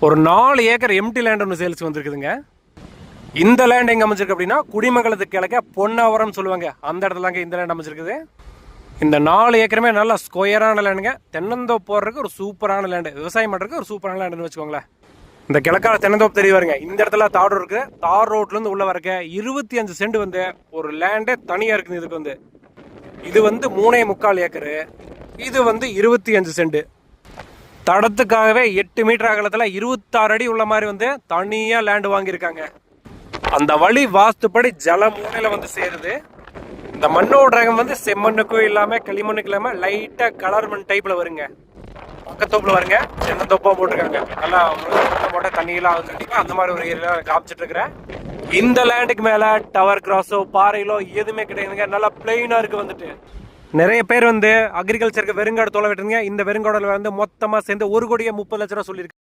ஒரு 4 acre empty land ஒன்று sales வந்துருக்குதுங்க. இந்த லேண்ட் எங்கே அமைச்சிருக்கு அப்படின்னா குடிமங்கலத்துக்கு கிழக்க பொன்னாவரம் சொல்லுவாங்க, அந்த இடத்துலங்க இந்த லேண்ட் அமைச்சிருக்குது. இந்த 4 ஏக்கருமே நல்லா ஸ்கொயரான லேண்டுங்க. தென்னந்தோப்பு போடுறதுக்கு ஒரு சூப்பரான லேண்டு, விவசாயம் பண்ணுறதுக்கு ஒரு சூப்பரான லேண்டுன்னு வச்சுக்கோங்களேன். இந்த கிழக்கால தென்னந்தோப்பு தெரிய வருங்க. இந்த இடத்துல தார் ரோடு இருக்குது. தார் ரோட்லேருந்து உள்ள வரக்க 25 சென்ட் வந்து ஒரு லேண்டே தனியாக இருக்குது. இதுக்கு வந்து இது வந்து 3.25 ஏக்கரு, இது வந்து 25 சென்ட். தடத்துக்காகவே 8 மீட்டர் அகலத்தில் 26 அடி உள்ள மாதிரி வந்து தனியாக லேண்டு வாங்கியிருக்காங்க. அந்த வழி வாஸ்துப்படி ஜல மூலையில் வந்து சேருது. இந்த மண்ணோட ரகம் வந்து செம்மண்ணுக்கும் இல்லாமல் களிமண்ணுக்கும் இல்லாமல் லைட்டாக கலர் மண் டைப்பில் வருங்க. பக்கத்தோப்பில் வருங்க, தென்னந்தோப்பாக போட்டிருக்காங்க. நல்லா போட்டால் தண்ணியெல்லாம் கண்டிப்பாக அந்த மாதிரி ஒரு ஏரியா காமிச்சிட்டு இருக்கிறேன். இந்த லேண்டுக்கு மேலே டவர் கிராஸோ பாறையிலோ எதுவுமே கிடையாதுங்க. நல்லா பிளெயினாக இருக்குது. வந்துட்டு நிறைய பேர் வந்து அக்ரிகல்ச்சருக்கு வெறுங்காடு தோலை விட்டுருங்க. இந்த வெறுங்காடில் வந்து மொத்தமாக சேர்ந்து 1,30,00,000 சொல்லியிருக்கு.